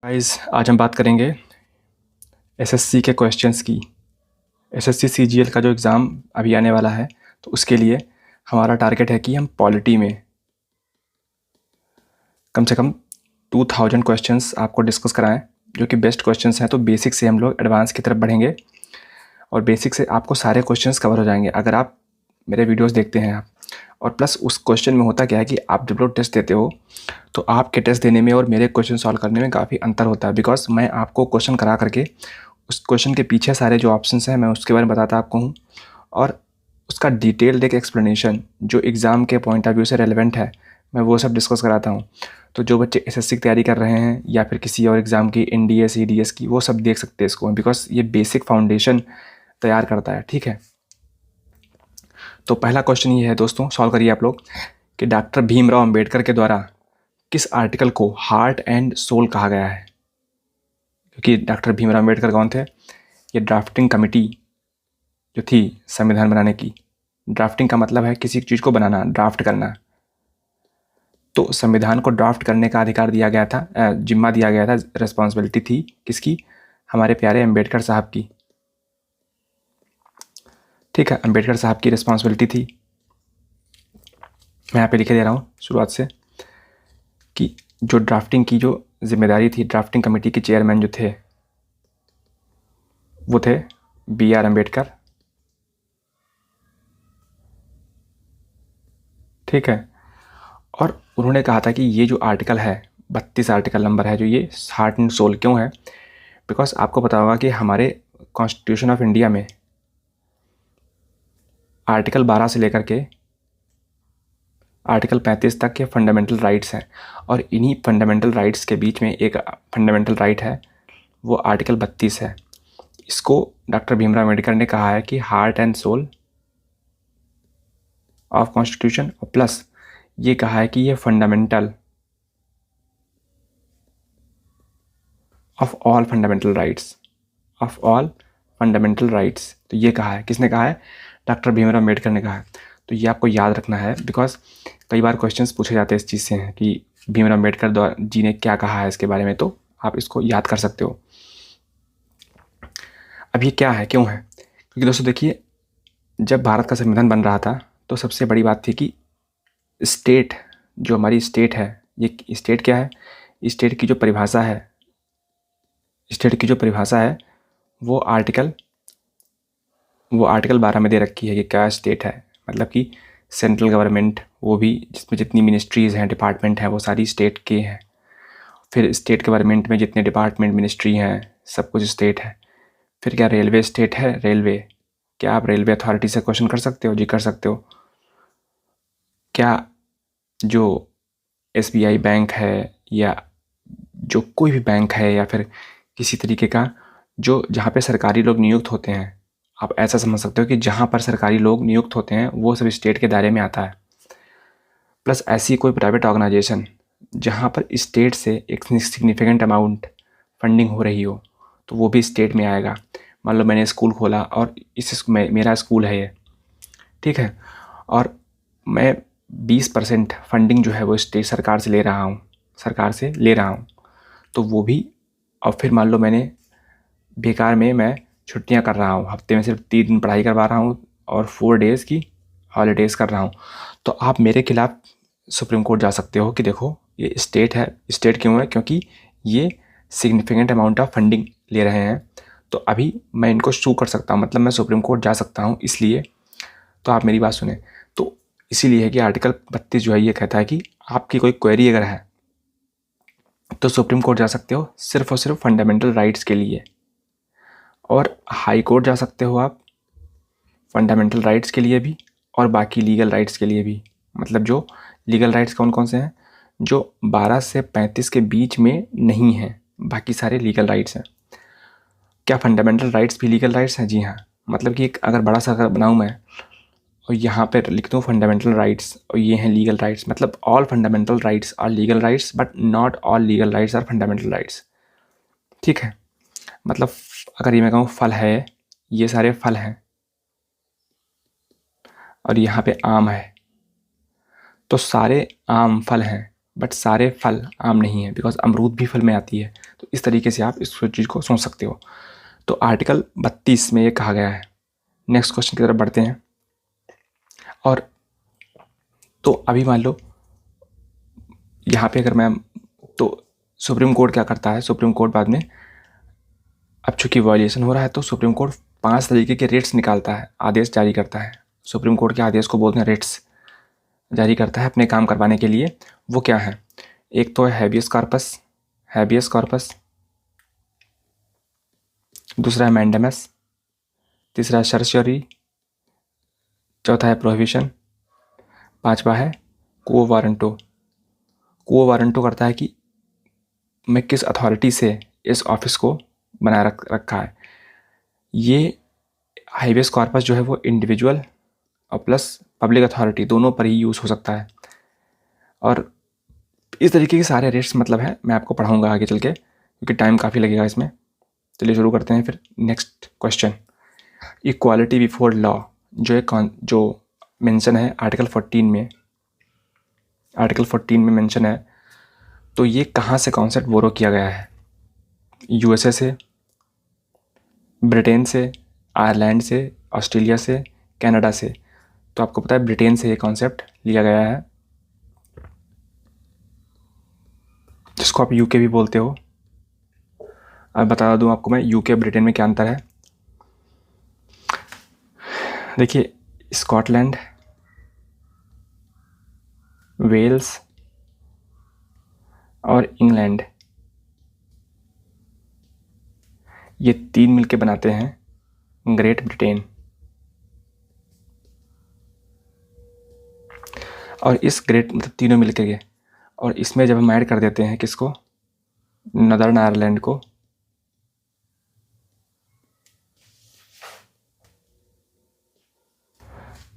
Guys आज हम बात करेंगे एसएससी के क्वेश्चंस की। एसएससी सीजीएल का जो एग्ज़ाम अभी आने वाला है, तो उसके लिए हमारा टारगेट है कि हम पॉलिटी में कम से कम 2000 क्वेश्चंस आपको डिस्कस कराएं, जो कि बेस्ट क्वेश्चंस हैं। तो बेसिक से हम लोग एडवांस की तरफ बढ़ेंगे और बेसिक से आपको सारे क्वेश्चंस कवर हो जाएंगे अगर आप मेरे वीडियोस देखते हैं आप। और प्लस उस क्वेश्चन में होता क्या है कि आप जब लोग टेस्ट देते हो तो आपके टेस्ट देने में और मेरे क्वेश्चन सॉल्व करने में काफ़ी अंतर होता है, बिकॉज मैं आपको क्वेश्चन करा करके उस क्वेश्चन के पीछे सारे जो ऑप्शंस हैं मैं उसके बारे में बताता आपको हूँ, और उसका डिटेल्ड एक एक्सप्लेनेशन जो एग्ज़ाम के पॉइंट ऑफ व्यू से रेलेवेंट है मैं वो सब डिस्कस कराता हूँ। तो जो बच्चे एसएससी की तैयारी कर रहे हैं या फिर किसी और एग्ज़ाम की, एनडीए सीडीएस की, वो सब देख सकते हैं इसको, बिकॉज ये बेसिक फाउंडेशन तैयार करता है। ठीक है, तो पहला क्वेश्चन ये है दोस्तों, सॉल्व करिए आप लोग, कि डॉक्टर भीमराव अंबेडकर के द्वारा किस आर्टिकल को हार्ट एंड सोल कहा गया है। क्योंकि डॉक्टर भीमराव अंबेडकर कौन थे? ये ड्राफ्टिंग कमेटी जो थी संविधान बनाने की, ड्राफ्टिंग का मतलब है किसी चीज़ को बनाना, ड्राफ्ट करना। तो संविधान को ड्राफ्ट करने का अधिकार दिया गया था, जिम्मा दिया गया था, रिस्पॉन्सिबिलिटी थी किसकी? हमारे प्यारे अंबेडकर साहब की। ठीक है, अंबेडकर साहब की रिस्पॉन्सिबिलिटी थी। मैं यहाँ पे लिखे दे रहा हूँ शुरुआत से कि जो ड्राफ्टिंग की जो जिम्मेदारी थी, ड्राफ्टिंग कमेटी के चेयरमैन जो थे वो थे BR अम्बेडकर। ठीक है, और उन्होंने कहा था कि ये जो आर्टिकल है 32 आर्टिकल नंबर है, जो ये हार्ट एंड सोल क्यों है? बिकॉज आपको पता होगा कि हमारे कॉन्स्टिट्यूशन ऑफ इंडिया में आर्टिकल 12 से लेकर के आर्टिकल 35 तक के फंडामेंटल राइट्स हैं, और इन्हीं फंडामेंटल राइट्स के बीच में एक फंडामेंटल राइट है, वो आर्टिकल 32 है। इसको डॉक्टर भीमराव अम्बेडकर ने कहा है कि heart and soul of constitution, और प्लस ये कहा है कि ये fundamental of all fundamental rights, of all fundamental rights. तो ये कहा है, किसने कहा है? डॉक्टर भीमराव अम्बेडकर ने कहा है। तो ये आपको याद रखना है, बिकॉज कई बार क्वेश्चंस पूछे जाते हैं इस चीज़ से हैं कि भीमराव अम्बेडकर जी ने क्या कहा है इसके बारे में, तो आप इसको याद कर सकते हो। अब ये क्या है, क्यों है? क्योंकि दोस्तों देखिए, जब भारत का संविधान बन रहा था तो सबसे बड़ी बात थी कि स्टेट, जो हमारी स्टेट है, ये स्टेट क्या है? स्टेट की जो परिभाषा है, स्टेट की जो परिभाषा है वो आर्टिकल 12 में दे रखी है कि क्या स्टेट है। मतलब कि सेंट्रल गवर्नमेंट, वो भी जिसमें जितनी मिनिस्ट्रीज़ हैं, डिपार्टमेंट हैं, वो सारी स्टेट के हैं। फिर स्टेट गवर्नमेंट में जितने डिपार्टमेंट, मिनिस्ट्री हैं, सब कुछ स्टेट है। फिर क्या रेलवे स्टेट है? रेलवे, क्या आप रेलवे अथॉरिटी से क्वेश्चन कर सकते हो? जी कर सकते हो। क्या जो SBI बैंक है, या जो कोई भी बैंक है, या फिर किसी तरीके का जो जहाँ पे सरकारी लोग नियुक्त होते हैं, आप ऐसा समझ सकते हो कि जहाँ पर सरकारी लोग नियुक्त होते हैं वो सब स्टेट के दायरे में आता है। प्लस ऐसी कोई प्राइवेट ऑर्गेनाइजेशन जहाँ पर स्टेट से एक सिग्निफिकेंट अमाउंट फंडिंग हो रही हो, तो वो भी स्टेट में आएगा। मान लो मैंने स्कूल खोला और मेरा स्कूल है ये, ठीक है, और मैं 20% फंडिंग जो है वो स्टेट सरकार से ले रहा हूँ, तो वो भी। और फिर मान लो मैंने बेकार में मैं छुट्टियां कर रहा हूँ, हफ्ते में सिर्फ 3 दिन पढ़ाई करवा रहा हूँ और 4 डेज़ की हॉलीडेज़ कर रहा हूँ, तो आप मेरे खिलाफ सुप्रीम कोर्ट जा सकते हो कि देखो ये स्टेट है। स्टेट क्यों है? क्योंकि ये सिग्निफिकेंट अमाउंट ऑफ फंडिंग ले रहे हैं, तो अभी मैं इनको सू कर सकता हूँ, मतलब मैं सुप्रीम कोर्ट जा सकता हूँ। इसलिए तो आप मेरी बात सुने, तो इसीलिए है कि आर्टिकल 32 जो है ये कहता है कि आपकी कोई क्वेरी अगर है तो सुप्रीम कोर्ट जा सकते हो सिर्फ और सिर्फ फंडामेंटल राइट्स के लिए, और हाई कोर्ट जा सकते हो आप फंडामेंटल राइट्स के लिए भी और बाकी लीगल राइट्स के लिए भी। मतलब जो लीगल राइट्स कौन कौन से हैं? जो 12 से 35 के बीच में नहीं हैं, बाकी सारे लीगल राइट्स हैं। क्या फंडामेंटल राइट्स भी लीगल राइट्स हैं? जी हाँ। मतलब कि अगर बड़ा सा अगर बनाऊँ मैं और यहाँ पर लिख दूँ फंडामेंटल राइट्स और ये हैं लीगल राइट्स, मतलब all fundamental rights are legal rights but not all legal rights are fundamental rights. ठीक है, मतलब अगर ये मैं कहूँ फल है, ये सारे फल हैं, और यहाँ पे आम है, तो सारे आम फल हैं बट सारे फल आम नहीं है, बिकॉज अमरूद भी फल में आती है। तो इस तरीके से आप इस चीज़ को सोच सकते हो। तो आर्टिकल 32 में ये कहा गया है। नेक्स्ट क्वेश्चन की तरफ बढ़ते हैं। और तो अभी मान लो यहाँ पे अगर मैं, तो सुप्रीम कोर्ट क्या करता है, सुप्रीम कोर्ट बाद में, अब चूंकि वायलेशन हो रहा है तो सुप्रीम कोर्ट 5 तरीके के रेट्स निकालता है, आदेश जारी करता है। सुप्रीम कोर्ट के आदेश को बोलते हैं रेट्स, जारी करता है अपने काम करवाने के लिए। वो क्या है? एक तो है हैबियस कॉर्पस, हैबियस कॉर्पस, दूसरा है मैंडेमस, तीसरा है सर्शियरी, चौथा है प्रोहिबिशन, पांचवा है को वारंटो। को वारंटो करता है कि मैं किस अथॉरिटी से इस ऑफिस को बनाए रखा है। ये हाईवेस कॉर्पस जो है वो इंडिविजुअल और प्लस पब्लिक अथॉरिटी दोनों पर ही यूज़ हो सकता है। और इस तरीके के सारे रेट्स मतलब है, मैं आपको पढ़ाऊँगा आगे चल के क्योंकि टाइम काफ़ी लगेगा इसमें। चलिए शुरू करते हैं फिर। Next question, equality before law जो मेंशन है आर्टिकल 14 में, आर्टिकल 14 में मेंशन है। तो ये कहाँ से कॉन्सेप्ट बोरो किया गया है? यूएसए से, ब्रिटेन से, आयरलैंड से, ऑस्ट्रेलिया से, कनाडा से। तो आपको पता है ब्रिटेन से ये कॉन्सेप्ट लिया गया है, जिसको आप यूके भी बोलते हो। अब बता दूं आपको मैं यूके ब्रिटेन में क्या अंतर है। देखिए, स्कॉटलैंड, वेल्स और इंग्लैंड, ये 3 मिलके बनाते हैं ग्रेट ब्रिटेन। और इस ग्रेट मतलब तीनों मिलके गए, और इसमें जब हम ऐड कर देते हैं किसको, नदर्न आयरलैंड को,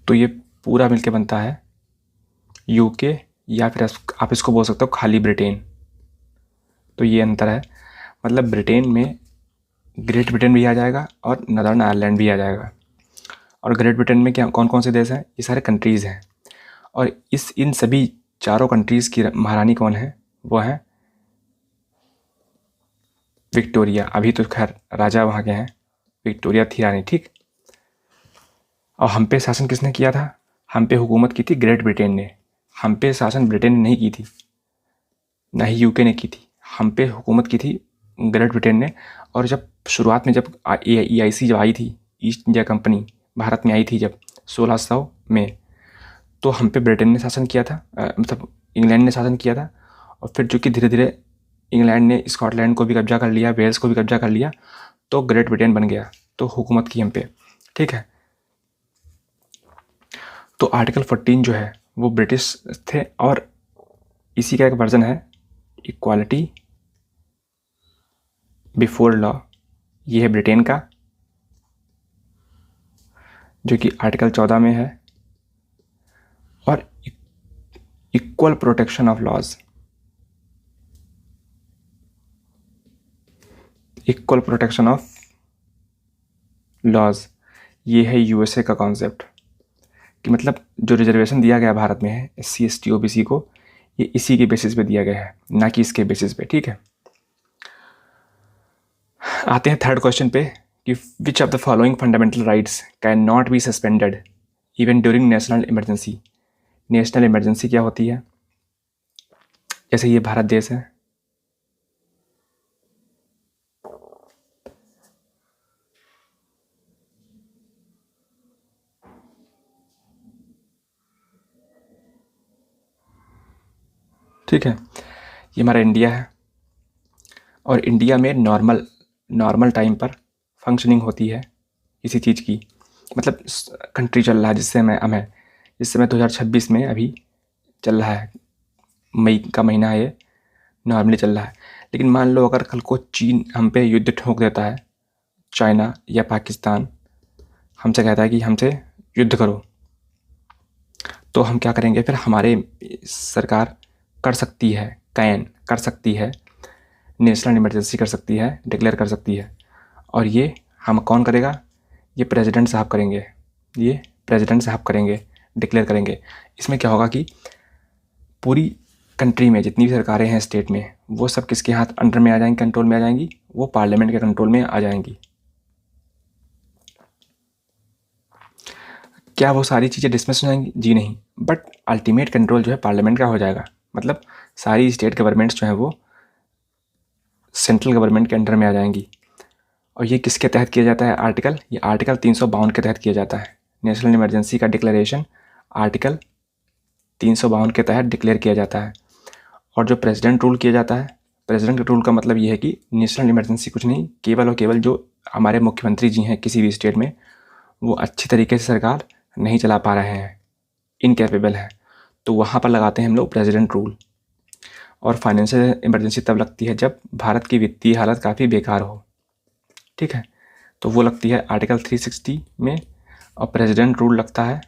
तो ये पूरा मिलके बनता है यूके, या फिर आप इसको बोल सकते हो खाली ब्रिटेन। तो ये अंतर है, मतलब ब्रिटेन में ग्रेट ब्रिटेन भी आ जाएगा और नदर्न आयरलैंड भी आ जाएगा। और ग्रेट ब्रिटेन में क्या कौन कौन से देश हैं? ये सारे कंट्रीज़ हैं। और इन सभी चारों कंट्रीज़ की महारानी कौन है? वो है विक्टोरिया। अभी तो खैर राजा वहाँ के हैं, विक्टोरिया थी रानी, ठीक। और हम पे शासन किसने किया था? हम पे हुकूमत की थी ग्रेट ब्रिटेन ने। हम पे शासन ब्रिटेन ने नहीं की थी, ना ही यूके ने की थी, हम पे हुकूमत की थी ग्रेट ब्रिटेन ने। और जब शुरुआत में जब EIC जब आई थी, ईस्ट इंडिया कंपनी भारत में आई थी जब 1600 में, तो हम पे ब्रिटेन ने शासन किया था, मतलब इंग्लैंड ने शासन किया था। और फिर चूँकि धीरे धीरे इंग्लैंड ने स्कॉटलैंड को भी कब्जा कर लिया, वेल्स को भी कब्जा कर लिया, तो ग्रेट ब्रिटेन बन गया, तो हुकूमत की हम पे, ठीक है। तो आर्टिकल 14 जो है वो ब्रिटिश थे, और इसी का एक वर्जन है इक्वालिटी बिफोर लॉ, ये है ब्रिटेन का, जो कि आर्टिकल 14 में है। और equal protection of laws, equal protection of laws, ये है यूएसए का कॉन्सेप्ट। कि मतलब जो रिजर्वेशन दिया गया भारत में है SC ST OBC को, ये इसी के बेसिस पे दिया गया है, ना कि इसके बेसिस पे, ठीक है। आते हैं थर्ड क्वेश्चन पे कि विच of the following fundamental rights can not be suspended even during national emergency. National emergency क्या होती है? जैसे ये भारत देश है, ठीक है, ये हमारा इंडिया है, और इंडिया में नॉर्मल टाइम पर फंक्शनिंग होती है किसी चीज़ की, मतलब कंट्री चल रहा है जिस समय 2026 में अभी चल रहा है, मई का महीना है, ये नॉर्मली चल रहा है। लेकिन मान लो अगर कल को चीन हम पे युद्ध ठोक देता है, चाइना या पाकिस्तान हमसे कहता है कि हमसे युद्ध करो, तो हम क्या करेंगे फिर? हमारे सरकार कर सकती है, कैन कर सकती है, नेशनल इमरजेंसी कर सकती है, डिक्लेयर कर सकती है। और ये हम कौन करेगा? ये प्रेसिडेंट साहब करेंगे, डिक्लेयर करेंगे। इसमें क्या होगा कि पूरी कंट्री में जितनी भी सरकारें हैं स्टेट में, वो सब किसके हाथ अंडर में आ जाएंगी, कंट्रोल में आ जाएंगी? वो पार्लियामेंट के कंट्रोल में आ जाएंगी। क्या वो सारी चीज़ें डिसमिस हो जाएंगी? जी नहीं, बट अल्टीमेट कंट्रोल जो है पार्लियामेंट का हो जाएगा। मतलब सारी स्टेट गवर्नमेंट्स जो हैं वो सेंट्रल गवर्नमेंट के अंडर में आ जाएंगी। और ये किसके तहत किया जाता है आर्टिकल? ये आर्टिकल 352 के तहत किया जाता है। नेशनल इमरजेंसी का डिक्लेरेशन आर्टिकल 352 के तहत डिक्लेयर किया जाता है। और जो प्रेसिडेंट रूल किया जाता है, प्रेसिडेंट रूल का मतलब ये है कि नेशनल इमरजेंसी कुछ नहीं, केवल और केवल जो हमारे मुख्यमंत्री जी हैं किसी भी स्टेट में, वो अच्छी तरीके से सरकार नहीं चला पा रहे हैं, इनकैपेबल है, तो वहाँ पर लगाते हैं हम लोग प्रेसिडेंट रूल। और फाइनेंशियल इमरजेंसी तब लगती है जब भारत की वित्तीय हालत काफ़ी बेकार हो, ठीक है, तो वो लगती है आर्टिकल 360 में। और प्रेसिडेंट रूल लगता है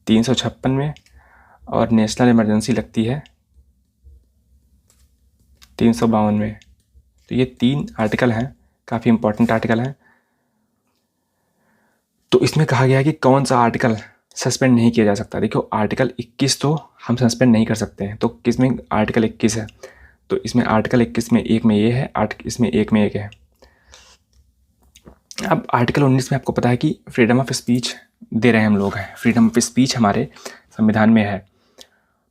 356 में। और नेशनल इमरजेंसी लगती है 352 में। तो ये 3 आर्टिकल हैं, काफ़ी इंपॉर्टेंट आर्टिकल हैं। तो इसमें कहा गया है कि कौन सा आर्टिकल सस्पेंड नहीं किया जा सकता। देखो आर्टिकल 21 तो हम सस्पेंड नहीं कर सकते हैं, तो किस में आर्टिकल 21 है, तो इसमें आर्टिकल 21 में एक में ये है, इसमें एक में एक है। अब आर्टिकल 19 में आपको पता है कि फ्रीडम ऑफ स्पीच दे रहे हैं हम लोग हैं, फ्रीडम ऑफ स्पीच हमारे संविधान में है।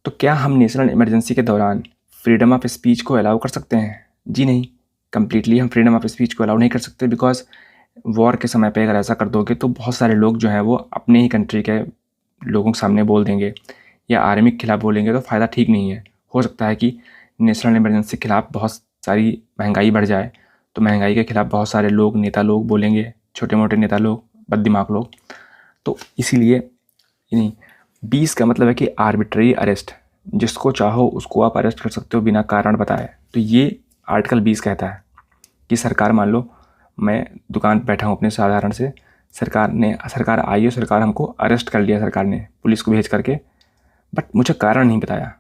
तो क्या हम नेशनल इमरजेंसी के दौरान फ्रीडम ऑफ स्पीच को अलाउ कर सकते हैं? जी नहीं, कंप्लीटली हम फ्रीडम ऑफ स्पीच को अलाउ नहीं कर सकते, बिकॉज वॉर के समय पे अगर ऐसा कर दोगे तो बहुत सारे लोग जो हैं वो अपने ही कंट्री के लोगों के सामने बोल देंगे या आर्मी के खिलाफ बोलेंगे, तो फ़ायदा ठीक नहीं है। हो सकता है कि नेशनल इमरजेंसी के खिलाफ बहुत सारी महंगाई बढ़ जाए, तो महंगाई के खिलाफ बहुत सारे लोग, नेता लोग बोलेंगे, छोटे मोटे नेता लोग, बददिमाग लोग। तो इसीलिए नहीं, 20 का मतलब है कि आर्बिट्ररी अरेस्ट, जिसको चाहो उसको आप अरेस्ट कर सकते हो बिना कारण बताए। तो ये आर्टिकल 20 कहता है कि सरकार, मान लो मैं दुकान पर बैठा हूँ अपने साधारण से, सरकार आई और सरकार हमको अरेस्ट कर लिया, सरकार ने पुलिस को भेज करके, बट मुझे कारण नहीं बताया,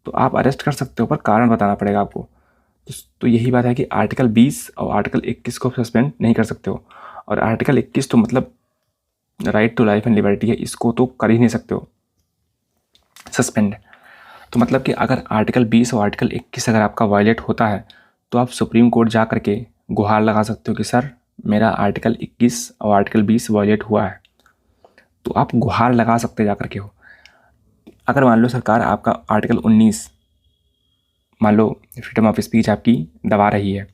तो आप अरेस्ट कर सकते हो पर कारण बताना पड़ेगा आपको। तो यही बात है कि आर्टिकल 20 और आर्टिकल 21 को सस्पेंड नहीं कर सकते हो। और आर्टिकल 21 तो मतलब right to life and liberty है, इसको तो कर ही नहीं सकते हो सस्पेंड। तो मतलब कि अगर आर्टिकल 20 और आर्टिकल 21 अगर आपका वायलेट होता है, तो आप सुप्रीम कोर्ट जा करके गुहार लगा सकते हो कि सर मेरा आर्टिकल 21 और आर्टिकल 20 वायलेट हुआ है। तो आप गुहार लगा सकते जा करके हो। अगर मान लो सरकार आपका आर्टिकल 19, मान लो फ्रीडम ऑफ स्पीच आपकी दबा रही है,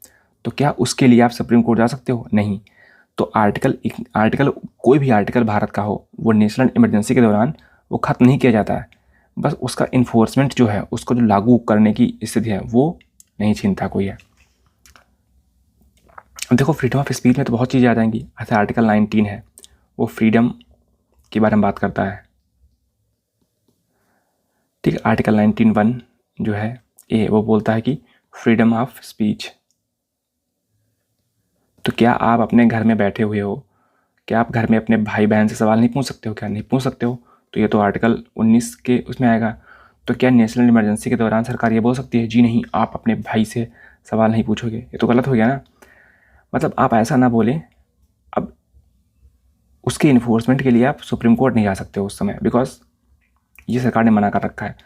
तो क्या उसके लिए आप सुप्रीम कोर्ट जा सकते हो? नहीं। तो आर्टिकल कोई भी आर्टिकल भारत का हो, वो नेशनल इमरजेंसी के दौरान वो ख़त्म नहीं किया जाता है, बस उसका इन्फोर्समेंट जो है, उसको जो लागू करने की स्थिति है वो नहीं छीनता कोई है। देखो फ्रीडम ऑफ स्पीच में तो बहुत चीज़ें आ जाएंगी। ऐसे आर्टिकल 19 है, वो फ्रीडम के बारे में बात करता है, ठीक है। आर्टिकल 19(1) जो है ए, वो बोलता है कि फ्रीडम ऑफ स्पीच। तो क्या आप अपने घर में बैठे हुए हो, क्या आप घर में अपने भाई बहन से सवाल नहीं पूछ सकते हो? क्या नहीं पूछ सकते हो? तो ये तो आर्टिकल 19 के उसमें आएगा। तो क्या नेशनल इमरजेंसी के दौरान सरकार ये बोल सकती है जी नहीं, आप अपने भाई से सवाल नहीं पूछोगे? ये तो गलत हो गया ना। मतलब आप ऐसा ना बोलें। अब उसके इन्फोर्समेंट के लिए आप सुप्रीम कोर्ट नहीं जा सकते हो उस समय, बिकॉज ये सरकार ने मना कर रखा है।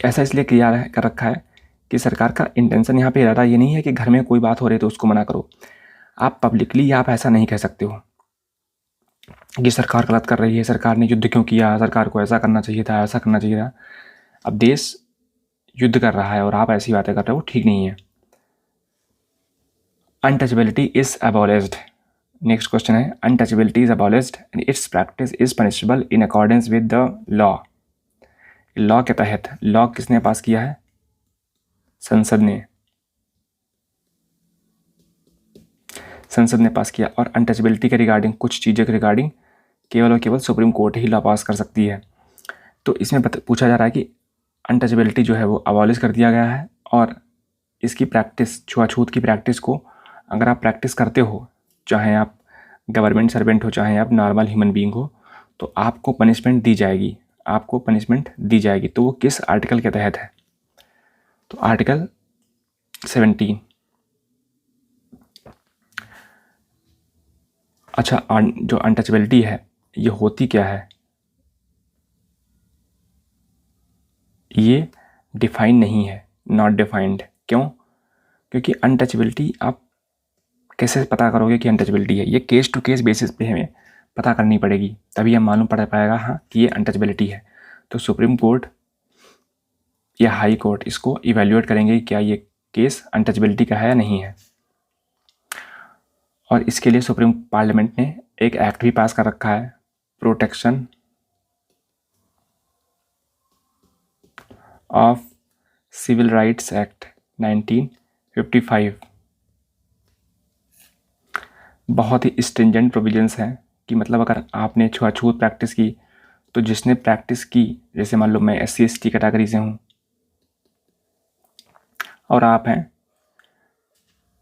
ऐसा इसलिए किया कर रखा है कि सरकार का इंटेंशन यहाँ पे इरादा ये नहीं है कि घर में कोई बात हो रही है तो उसको मना करो। आप पब्लिकली आप ऐसा नहीं कह सकते हो कि सरकार गलत कर रही है, सरकार ने युद्ध क्यों किया, सरकार को ऐसा करना चाहिए था, ऐसा करना चाहिए था। अब देश युद्ध कर रहा है और आप ऐसी बातें कर रहे हो, ठीक नहीं है। Untouchability is abolished. Next question है, untouchability is abolished and its practice is punishable in accordance with the law. Law के तहत, लॉ किसने पास किया है? संसद ने, संसद ने पास किया। और अनटचेबिलिटी के रिगार्डिंग, कुछ चीज़ों के रिगार्डिंग केवल और केवल सुप्रीम कोर्ट ही लॉ पास कर सकती है। तो इसमें पूछा जा रहा है कि अनटचेबिलिटी जो है वो अबॉलिश कर दिया गया है, और इसकी प्रैक्टिस, छुआछूत की प्रैक्टिस को अगर आप प्रैक्टिस करते हो, चाहे आप गवर्नमेंट सर्वेंट हो, चाहे आप नॉर्मल ह्यूमन बीइंग हो, तो आपको पनिशमेंट दी जाएगी, आपको पनिशमेंट दी जाएगी। तो वो किस आर्टिकल के तहत है? तो आर्टिकल 17। अच्छा, जो अनटचेबिलिटी है ये होती क्या है? ये डिफाइन नहीं है, नॉट डिफाइंड। क्यों? क्योंकि अनटचेबिलिटी आप कैसे पता करोगे कि अनटचेबिलिटी है? ये केस टू केस बेसिस पे हमें पता करनी पड़ेगी, तभी हम मालूम पड़ पाएगा हाँ कि ये अनटचेबिलिटी है। तो सुप्रीम कोर्ट या हाई कोर्ट इसको इवेल्युएट करेंगे कि क्या ये केस अनटचेबिलिटी का है या नहीं है। और इसके लिए सुप्रीम पार्लियामेंट ने एक एक्ट भी पास कर रखा है, protection of civil rights act 1955। बहुत ही स्ट्रिंजेंट प्रोविजंस हैं कि मतलब अगर आपने छुआछूत प्रैक्टिस की तो जिसने प्रैक्टिस की, जैसे मान लो मैं SC/ST कैटेगरी से हूँ और आप हैं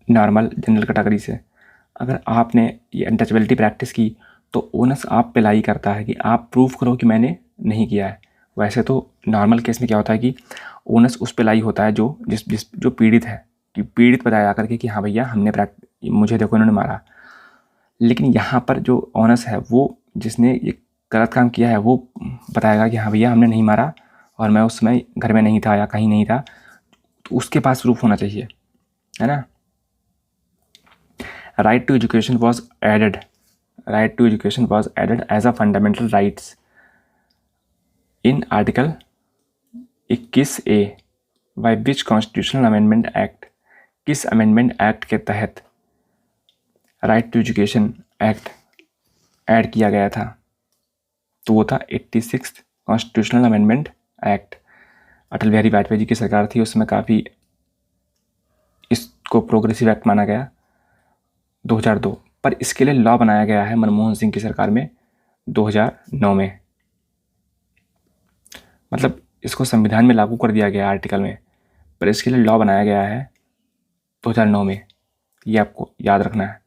नॉर्मल जनरल कैटेगरी से, अगर आपने ये अनटचेबिलिटी प्रैक्टिस की तो ओनस आप पे लाई करता है कि आप प्रूव करो कि मैंने नहीं किया है। वैसे तो नॉर्मल केस में क्या होता है कि ओनस उस पे लाई होता है जो पीड़ित है, कि पीड़ित बताया करके कि हाँ भैया हमने मुझे देखो इन्होंने मारा। लेकिन यहाँ पर जो ओनस है वो जिसने ये गलत काम किया है वो बताएगा कि हाँ भैया हमने नहीं मारा और मैं उस समय घर में नहीं था या कहीं नहीं था, तो उसके पास प्रूफ होना चाहिए, है ना। Right to education was added as a fundamental rights in article 21A by which constitutional amendment act. किस अमेंडमेंट एक्ट के तहत right to education act add किया गया था? तो वो था 86 constitutional amendment act. Atal Bihari Vajpayee ji की सरकार थी, उसमें काफ़ी इसको प्रोग्रेसिव एक्ट माना गया 2002, पर इसके लिए लॉ बनाया गया है मनमोहन सिंह की सरकार में 2009 में। मतलब इसको संविधान में लागू कर दिया गया आर्टिकल में, पर इसके लिए लॉ बनाया गया है 2009 में। ये आपको याद रखना है,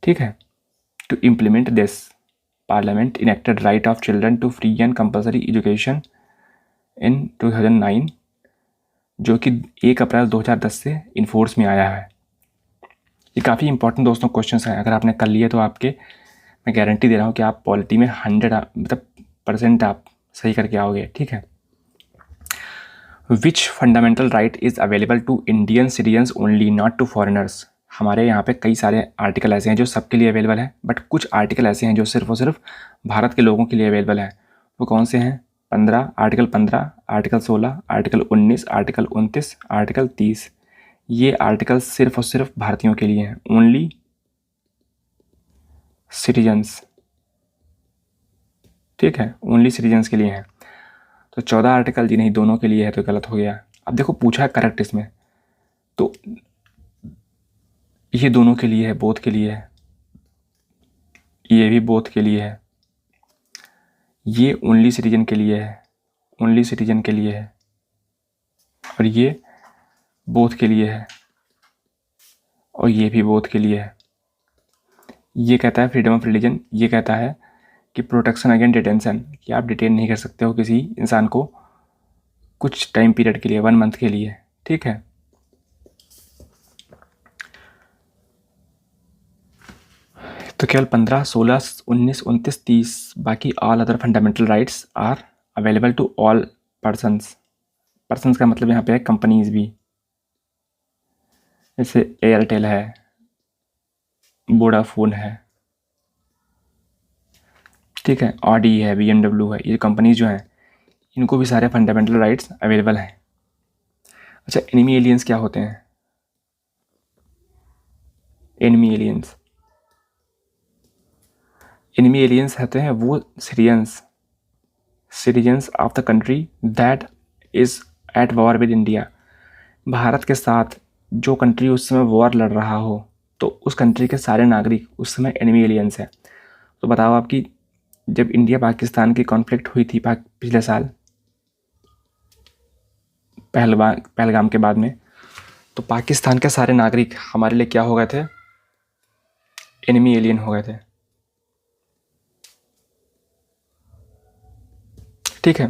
ठीक है। To implement this parliament enacted right of children to free and compulsory education in 2009, जो कि 1 अप्रैल 2010 से इन्फोर्स में आया है। ये काफ़ी इंपॉर्टेंट दोस्तों क्वेश्चंस हैं, अगर आपने कर लिए तो आपके मैं गारंटी दे रहा हूँ कि आप पॉलिटी में 100% आप सही करके आओगे, ठीक है। Which fundamental right is available to Indian citizens only, not to foreigners. हमारे यहाँ पे कई सारे आर्टिकल ऐसे हैं जो सबके लिए अवेलेबल हैं, बट कुछ आर्टिकल ऐसे हैं जो सिर्फ और सिर्फ भारत के लोगों के लिए अवेलेबल हैं। वो कौन से हैं? Article 15, article 16, article 19, article 29, article 30। ये आर्टिकल सिर्फ और सिर्फ भारतीयों के लिए हैं, ओनली सिटीजन्स, ठीक है, ओनली सिटीजन्स के लिए हैं। तो 14 आर्टिकल जी नहीं, दोनों के लिए है, तो गलत हो गया। अब देखो पूछा है करेक्ट इसमें, तो ये दोनों के लिए है, बोथ के लिए है, ये भी बोथ के लिए है, ये ओनली सिटीजन के लिए है, ओनली सिटीजन के लिए है, और ये बोथ के लिए है, और ये भी बोथ के लिए है। ये कहता है फ्रीडम ऑफ रिलीजन, ये कहता है कि प्रोटेक्शन अगेंस्ट डिटेंशन, कि आप डिटेन नहीं कर सकते हो किसी इंसान को कुछ टाइम पीरियड के लिए, 1 मंथ के लिए, ठीक है। तो केवल 15, 16, 19, 29, 30, बाकी all other fundamental rights are available to all persons. Persons का मतलब यहाँ पे है कंपनीज भी, जैसे एयरटेल है, वोडाफोन है, ठीक है, ऑडी है, BMW है, ये कंपनीज जो हैं इनको भी सारे फंडामेंटल राइट्स अवेलेबल हैं। अच्छा, एनिमी एलियंस क्या होते हैं? एनिमी एलियंस होते हैं वो citizens of the country that is at war with India. Bharat के साथ जो कंट्री उस समय वॉर लड़ रहा हो, तो उस कंट्री के सारे नागरिक उस समय एनिमी एलियंस हैं। तो बताओ आपकी, जब इंडिया पाकिस्तान की कॉन्फ्लिक्ट हुई थी पिछले साल पहलगाम के बाद में, तो पाकिस्तान के सारे नागरिक हमारे लिए क्या हो गए थे? एनिमी एलियन हो गए थे, ठीक है।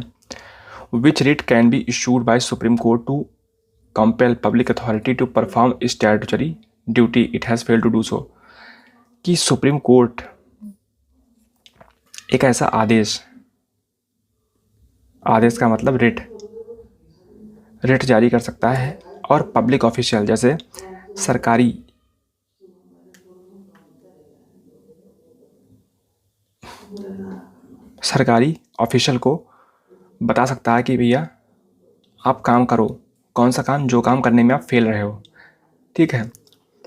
Which writ can be issued by supreme court to compel public authority to perform statutory duty, it has failed to do so. कि सुप्रीम कोर्ट एक ऐसा आदेश का मतलब रिट, रिट जारी कर सकता है। और पब्लिक ऑफिशियल जैसे सरकारी ऑफिशियल को बता सकता है कि भैया आप काम करो, कौन सा काम, जो काम करने में आप फेल रहे हो। ठीक है,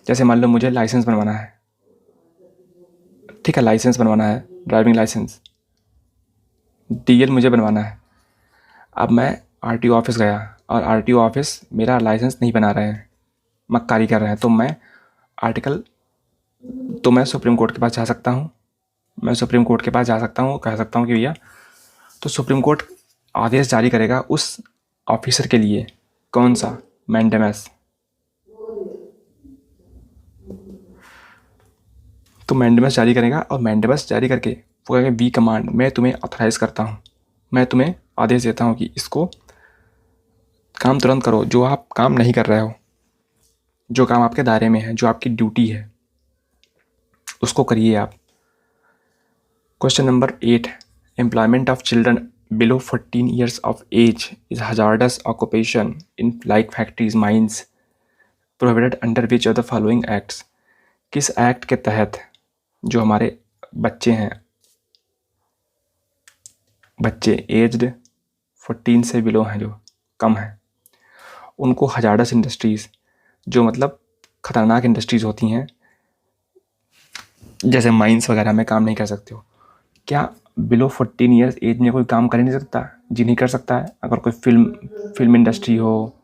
जैसे मान लो मुझे लाइसेंस बनवाना है, ठीक है, लाइसेंस बनवाना है, ड्राइविंग लाइसेंस, डीएल मुझे बनवाना है। अब मैं आरटीओ ऑफिस गया और आरटीओ ऑफिस मेरा लाइसेंस नहीं बना रहे हैं, मक्कारी कर रहे हैं, तो मैं सुप्रीम कोर्ट के पास जा सकता हूँ। मैं सुप्रीम कोर्ट के पास जा सकता हूँ, कह सकता हूँ कि भैया, तो सुप्रीम कोर्ट आदेश जारी करेगा उस ऑफिसर के लिए, कौन सा, मैंडेमस। तो मैंडेमस जारी करेगा और मैंडेमस जारी करके वो कहेगा वी कमांड, मैं तुम्हें ऑथराइज़ करता हूँ, मैं तुम्हें आदेश देता हूँ कि इसको काम तुरंत करो, जो आप काम नहीं कर रहे हो, जो काम आपके दायरे में है, जो आपकी ड्यूटी है, उसको करिए आप। Question number 8, employment of children below 14 years of age is hazardous occupation in like factories, mines, prohibited under which of the following acts। किस एक्ट के तहत जो हमारे बच्चे हैं, बच्चे एज्ड 14 से बिलो हैं, जो कम है, उनको हजार्डस इंडस्ट्रीज़, जो मतलब ख़तरनाक इंडस्ट्रीज़ होती हैं, जैसे माइंस वगैरह में काम नहीं कर सकते हो। क्या बिलो 14 ईयर्स एज में कोई काम कर ही नहीं सकता? जी नहीं कर सकता है। अगर कोई फिल्म इंडस्ट्री हो,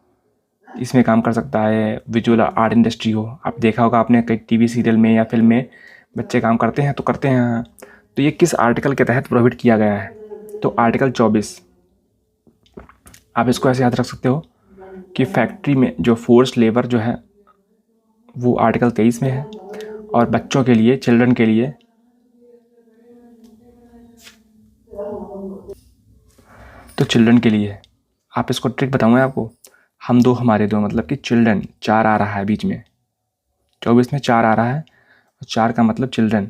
इसमें काम कर सकता है, विजुअल आर्ट इंडस्ट्री हो। आप देखा होगा आपने कई टीवी सीरियल में या फिल्म में बच्चे काम करते हैं, तो करते हैं। तो ये किस आर्टिकल के तहत प्रोहिबिट किया गया है? तो आर्टिकल 24। आप इसको ऐसे याद रख सकते हो कि फैक्ट्री में जो फोर्स लेबर जो है वो आर्टिकल 23 में है, और बच्चों के लिए, चिल्ड्रन के लिए तो चिल्ड्रन के लिए आप इसको ट्रिक बताऊंगा आपको। हम दो हमारे दो, मतलब कि चिल्ड्रन 4 आ रहा है बीच में, 24 में 4 आ रहा है, और 4 का मतलब चिल्ड्रन।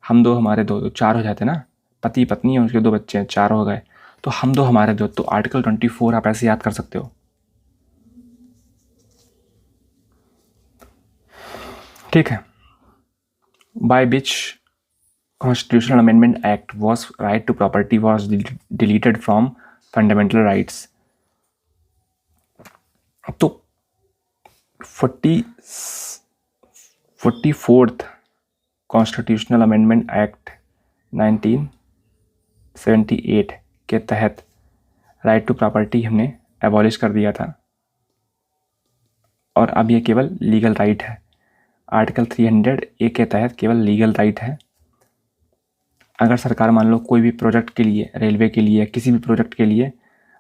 हम दो हमारे दो, तो 4 हो जाते ना, पति पत्नी है, उसके 2 बच्चे हैं, 4 हो गए। तो हम दो हमारे दो, तो आर्टिकल 24 आप ऐसे याद कर सकते हो। ठीक है। By which constitutional amendment act was right to property was deleted from fundamental rights. तो 44th कॉन्स्टिट्यूशनल अमेंडमेंट एक्ट 1978 के तहत राइट टू प्रॉपर्टी हमने एबॉलिश कर दिया था, और अब ये केवल लीगल राइट है। आर्टिकल 300A के तहत केवल लीगल राइट है। अगर सरकार मान लो कोई भी प्रोजेक्ट के लिए, रेलवे के लिए, किसी भी प्रोजेक्ट के लिए,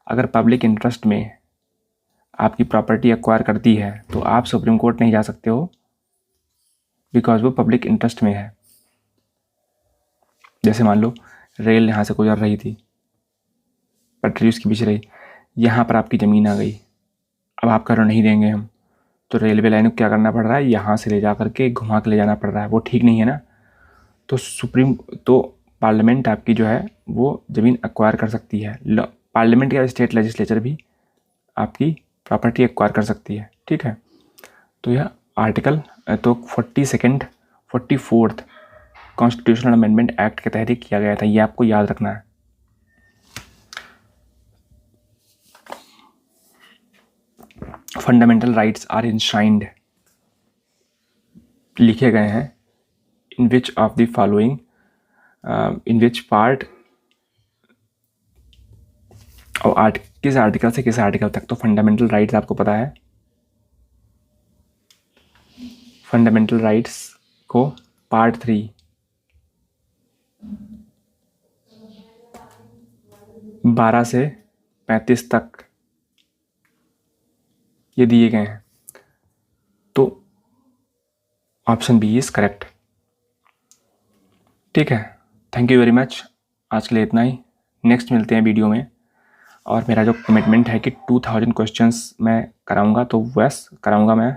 अगर पब्लिक इंटरेस्ट में आपकी प्रॉपर्टी एक्वायर करती है, तो आप सुप्रीम कोर्ट नहीं जा सकते हो, बिकॉज वो पब्लिक इंटरेस्ट में है। जैसे मान लो रेल यहाँ से गुजर रही थी, पटरी उसकी बिछ रही, यहाँ पर आपकी ज़मीन आ गई, अब आप कह रहे हो नहीं देंगे हम, तो रेलवे लाइन को क्या करना पड़ रहा है, यहाँ से ले जा करके घुमा के ले जाना पड़ रहा है, वो ठीक नहीं है ना। तो पार्लियामेंट आपकी जो है वो ज़मीन एक्वायर कर सकती है। पार्लियामेंट या स्टेट लेजिस्लेचर भी आपकी प्रॉपर्टी एक्वायर कर सकती है। ठीक है, तो यह आर्टिकल तो 44th कॉन्स्टिट्यूशनल अमेंडमेंट एक्ट के तहत किया गया था, ये आपको याद रखना है। फंडामेंटल राइट्स आर इंश्राइंड, लिखे गए हैं, in which of the following, in which part, और किस आर्टिकल से किस आर्टिकल तक। तो फंडामेंटल राइट्स आपको पता है, फंडामेंटल राइट्स को पार्ट 3 12 से 35 तक ये दिए गए हैं। तो ऑप्शन बी इज करेक्ट। ठीक है, थैंक यू वेरी मच। आज के लिए इतना ही, नेक्स्ट मिलते हैं वीडियो में। और मेरा जो कमिटमेंट है कि 2000 क्वेश्चंस मैं कराऊंगा, तो वैस कराऊंगा मैं